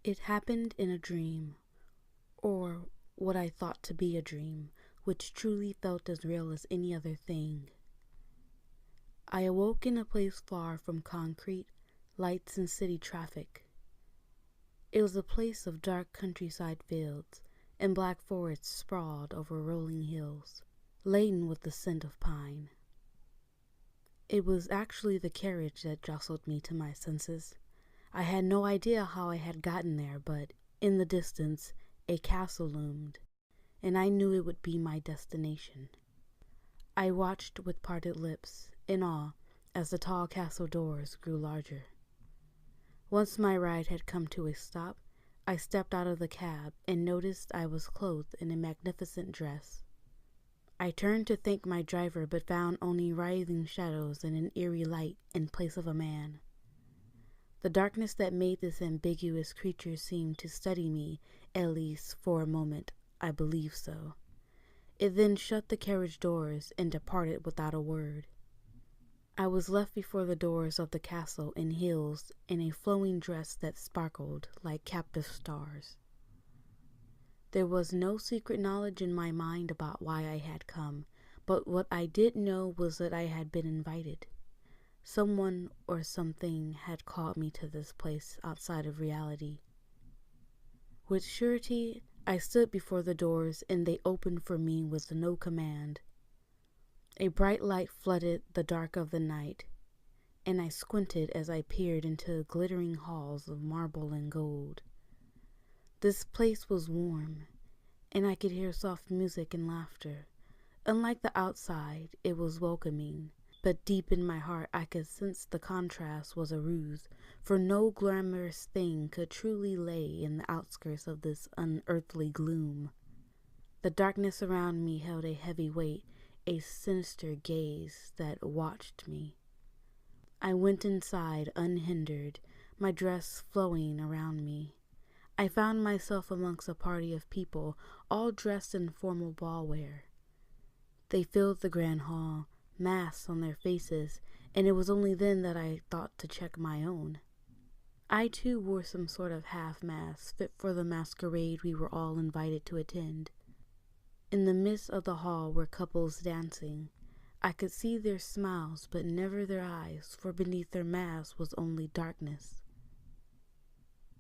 It happened in a dream, or what I thought to be a dream, which truly felt as real as any other thing. I awoke in a place far from concrete, lights, and city traffic. It was a place of dark countryside fields, and black forests sprawled over rolling hills, laden with the scent of pine. It was actually the carriage that jostled me to my senses. I had no idea how I had gotten there, but in the distance, a castle loomed, and I knew it would be my destination. I watched with parted lips, in awe, as the tall castle doors grew larger. Once my ride had come to a stop, I stepped out of the cab and noticed I was clothed in a magnificent dress. I turned to thank my driver, but found only writhing shadows and an eerie light in place of a man. The darkness that made this ambiguous creature seem to study me, at least for a moment, I believe so. It then shut the carriage doors and departed without a word. I was left before the doors of the castle in heels and a flowing dress that sparkled like captive stars. There was no secret knowledge in my mind about why I had come, but what I did know was that I had been invited. Someone or something had called me to this place outside of reality. With surety, I stood before the doors, and they opened for me with no command. A bright light flooded the dark of the night, and I squinted as I peered into glittering halls of marble and gold. This place was warm, and I could hear soft music and laughter. Unlike the outside, it was welcoming, but deep in my heart I could sense the contrast was a ruse, for no glamorous thing could truly lay in the outskirts of this unearthly gloom. The darkness around me held a heavy weight, a sinister gaze that watched me. I went inside unhindered, my dress flowing around me. I found myself amongst a party of people, all dressed in formal ball wear. They filled the grand hall, masks on their faces, and it was only then that I thought to check my own. I too wore some sort of half-mask fit for the masquerade we were all invited to attend. In the midst of the hall were couples dancing. I could see their smiles, but never their eyes, for beneath their masks was only darkness.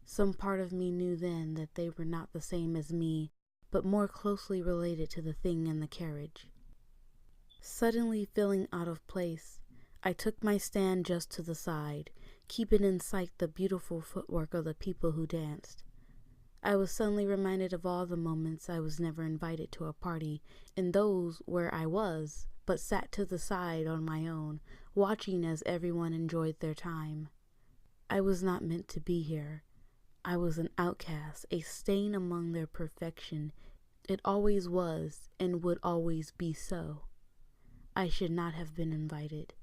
Some part of me knew then that they were not the same as me, but more closely related to the thing in the carriage. Suddenly feeling out of place, I took my stand just to the side, keeping in sight the beautiful footwork of the people who danced. I was suddenly reminded of all the moments I was never invited to a party, and those where I was, but sat to the side on my own, watching as everyone enjoyed their time. I was not meant to be here. I was an outcast, a stain among their perfection. It always was, and would always be so. I should not have been invited.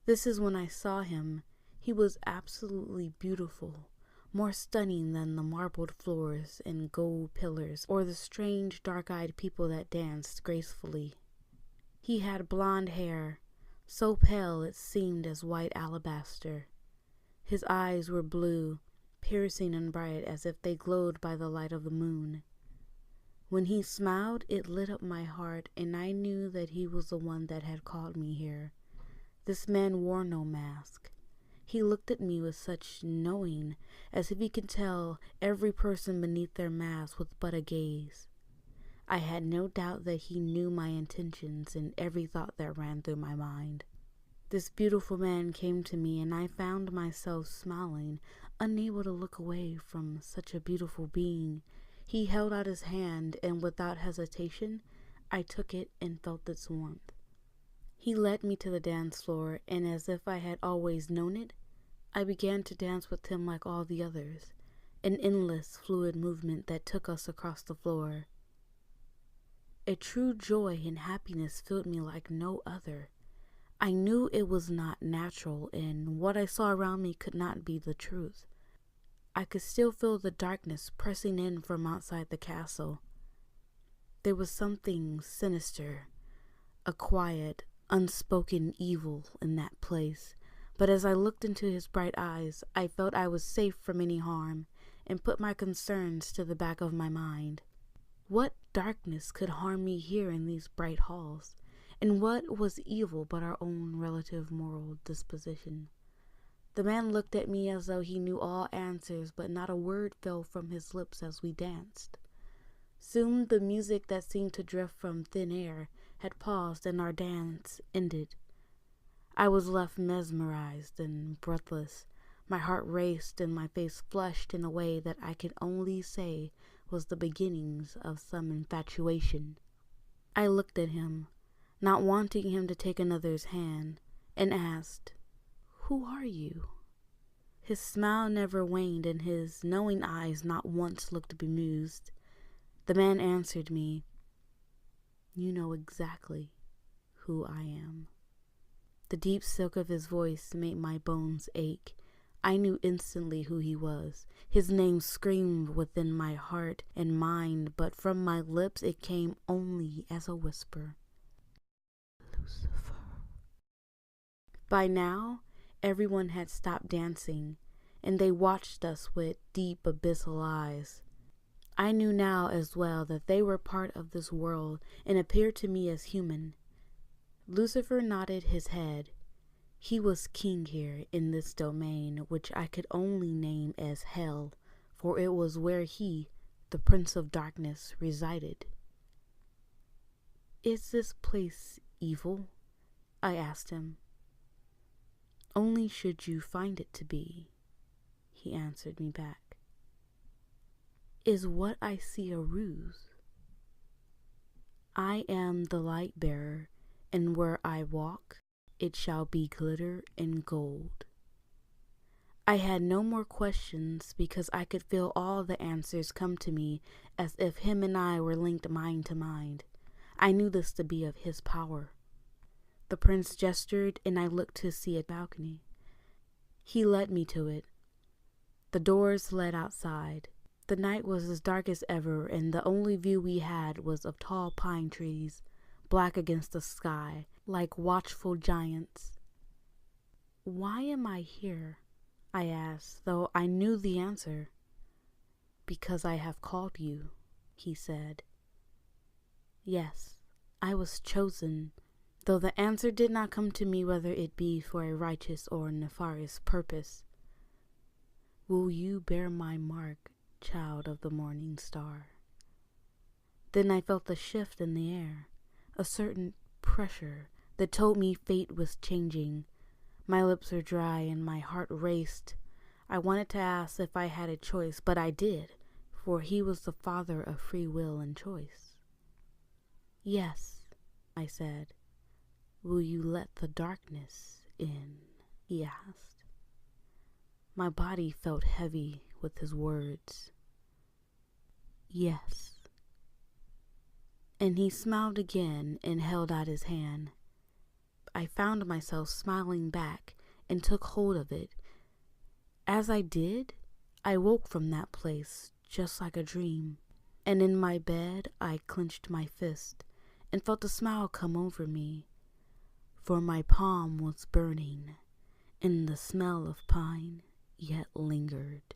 This is when I saw him. He was absolutely beautiful, more stunning than the marbled floors and gold pillars or the strange dark-eyed people that danced gracefully. He had blonde hair, so pale it seemed as white alabaster. His eyes were blue, piercing and bright as if they glowed by the light of the moon. When he smiled, it lit up my heart, and I knew that he was the one that had called me here. This man wore no mask. He looked at me with such knowing, as if he could tell every person beneath their mask with but a gaze. I had no doubt that he knew my intentions and every thought that ran through my mind. This beautiful man came to me, and I found myself smiling, unable to look away from such a beautiful being. He held out his hand, and without hesitation, I took it and felt its warmth. He led me to the dance floor, and as if I had always known it, I began to dance with him like all the others, an endless, fluid movement that took us across the floor. A true joy and happiness filled me like no other. I knew it was not natural, and what I saw around me could not be the truth. I could still feel the darkness pressing in from outside the castle. There was something sinister, a quiet, unspoken evil in that place, but as I looked into his bright eyes, I felt I was safe from any harm, and put my concerns to the back of my mind. What darkness could harm me here in these bright halls? And what was evil but our own relative moral disposition? The man looked at me as though he knew all answers, but not a word fell from his lips as we danced. Soon the music that seemed to drift from thin air had paused and our dance ended. I was left mesmerized and breathless. My heart raced and my face flushed in a way that I could only say was the beginnings of some infatuation. I looked at him, not wanting him to take another's hand, and asked, "Who are you?" His smile never waned and his knowing eyes not once looked bemused. The man answered me, "You know exactly who I am." The deep silk of his voice made my bones ache. I knew instantly who he was. His name screamed within my heart and mind, but from my lips it came only as a whisper. Lucifer. By now, everyone had stopped dancing, and they watched us with deep abyssal eyes. I knew now as well that they were part of this world and appeared to me as human. Lucifer nodded his head. He was king here in this domain, which I could only name as hell, for it was where he, the Prince of Darkness, resided. "Is this place evil?" I asked him. "Only should you find it to be," he answered me back. "Is what I see a ruse? I am the light bearer, and where I walk, it shall be glitter and gold." I had no more questions because I could feel all the answers come to me as if him and I were linked mind to mind. I knew this to be of his power. The prince gestured and I looked to see a balcony. He led me to it. The doors led outside. The night was as dark as ever, and the only view we had was of tall pine trees, black against the sky, like watchful giants. "Why am I here?" I asked, though I knew the answer. "Because I have called you," he said. Yes, I was chosen, though the answer did not come to me whether it be for a righteous or nefarious purpose. "Will you bear my mark, child of the morning star?" Then I felt a shift in the air, a certain pressure that told me fate was changing. My lips were dry and my heart raced. I wanted to ask if I had a choice, but I did, for he was the father of free will and choice. "Yes," I said. "Will you let the darkness in?" he asked. My body felt heavy with his words. "Yes." And he smiled again and held out his hand. I found myself smiling back and took hold of it. As I did, I woke from that place just like a dream, and in my bed I clenched my fist and felt a smile come over me, for my palm was burning, and the smell of pine yet lingered.